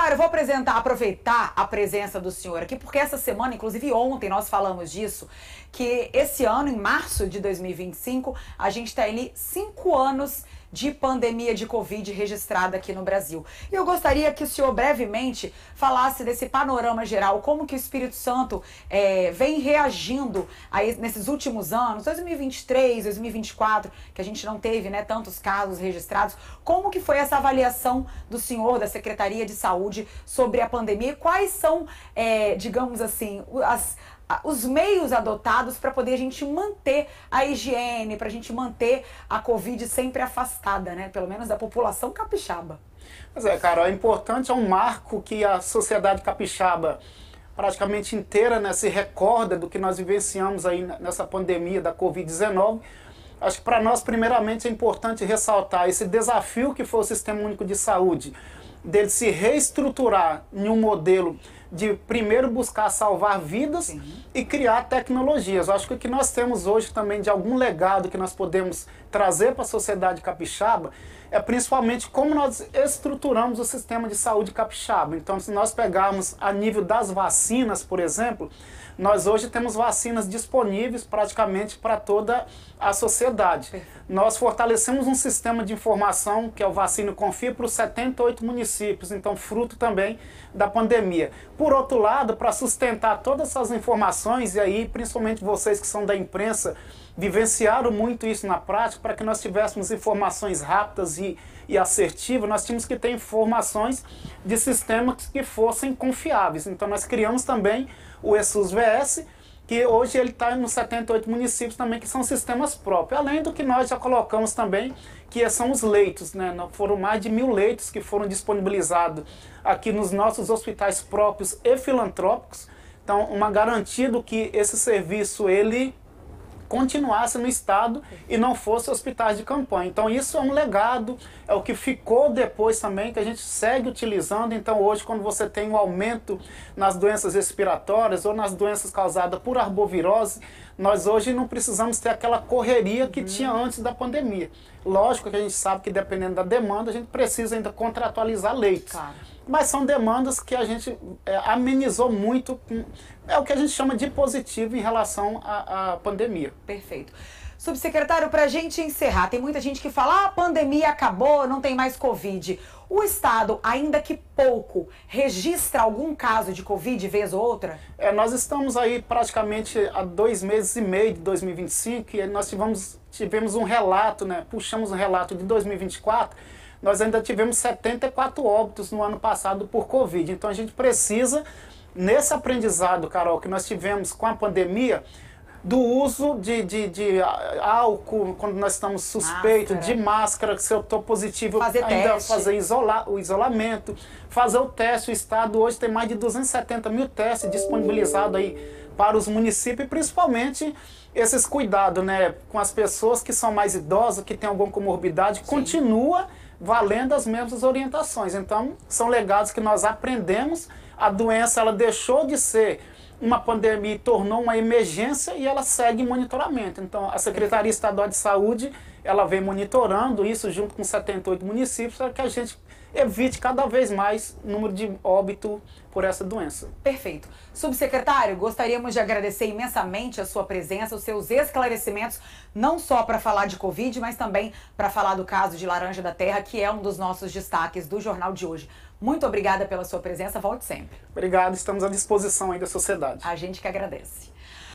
Secretário, eu vou aproveitar a presença do senhor aqui, porque essa semana, inclusive ontem, nós falamos disso, que esse ano, em março de 2025, a gente está ali 5 anos de pandemia de Covid registrada aqui no Brasil. E eu gostaria que o senhor brevemente falasse desse panorama geral, como que o Espírito Santo vem reagindo nesses últimos anos, 2023, 2024, que a gente não teve, né, tantos casos registrados. Como que foi essa avaliação do senhor, da Secretaria de Saúde, sobre a pandemia? E quais são, digamos assim, os meios adotados para poder a gente manter a higiene, para a gente manter a Covid sempre afastada, né? Pelo menos da população capixaba. Pois é, Carol, é importante, é um marco que a sociedade capixaba praticamente inteira, né, se recorda do que nós vivenciamos aí nessa pandemia da Covid-19. Acho que para nós, primeiramente, é importante ressaltar esse desafio que foi o Sistema Único de Saúde, dele se reestruturar em um modelo de primeiro buscar salvar vidas. Sim. E criar tecnologias. Eu acho que o que nós temos hoje também de algum legado que nós podemos trazer para a sociedade capixaba é principalmente como nós estruturamos o sistema de saúde capixaba. Então, se nós pegarmos a nível das vacinas, por exemplo, nós hoje temos vacinas disponíveis praticamente para toda a sociedade. Nós fortalecemos um sistema de informação, que é o Vacina Confia, para os 78 municípios, então fruto também da pandemia. Por outro lado, para sustentar todas essas informações, e aí principalmente vocês que são da imprensa, vivenciaram muito isso na prática, para que nós tivéssemos informações rápidas e assertivas, nós tínhamos que ter informações de sistemas que fossem confiáveis. Então nós criamos também o ESUS-VS, que hoje ele está nos 78 municípios também, que são sistemas próprios. Além do que nós já colocamos também, que são os leitos, né? Foram mais de 1000 leitos que foram disponibilizados aqui nos nossos hospitais próprios e filantrópicos. Então, uma garantia do que esse serviço ele continuasse no estado e não fosse hospitais de campanha. Então isso é um legado, é o que ficou depois também, que a gente segue utilizando. Então hoje, quando você tem um aumento nas doenças respiratórias ou nas doenças causadas por arbovirose, nós hoje não precisamos ter aquela correria que tinha antes da pandemia. Lógico que a gente sabe que dependendo da demanda, a gente precisa ainda contratualizar leitos. Claro. Mas são demandas que a gente amenizou muito, é o que a gente chama de positivo em relação à pandemia. Perfeito. Subsecretário, para a gente encerrar, tem muita gente que fala, a pandemia acabou, não tem mais Covid. O Estado, ainda que pouco, registra algum caso de Covid vez ou outra? Nós estamos aí praticamente há 2 meses e meio de 2025 e nós tivemos um relato, né, puxamos um relato de 2024, nós ainda tivemos 74 óbitos no ano passado por Covid. Então a gente precisa, nesse aprendizado, Carol, que nós tivemos com a pandemia, do uso de álcool, quando nós estamos suspeitos, de máscara, se eu estou positivo, ainda fazer o isolamento, fazer o teste. O Estado hoje tem mais de 270 mil testes disponibilizados aí para os municípios, e principalmente esses cuidados, né, com as pessoas que são mais idosas, que têm alguma comorbidade. Sim. Continua valendo as mesmas orientações. Então, são legados que nós aprendemos. A doença ela deixou de ser uma pandemia e tornou uma emergência e ela segue em monitoramento. Então, a Secretaria Estadual de Saúde, ela vem monitorando isso junto com 78 municípios para que a gente evite cada vez mais o número de óbito por essa doença. Perfeito. Subsecretário, gostaríamos de agradecer imensamente a sua presença, os seus esclarecimentos, não só para falar de Covid, mas também para falar do caso de Laranja da Terra, que é um dos nossos destaques do jornal de hoje. Muito obrigada pela sua presença, volte sempre. Obrigado, estamos à disposição aí da sociedade. A gente que agradece.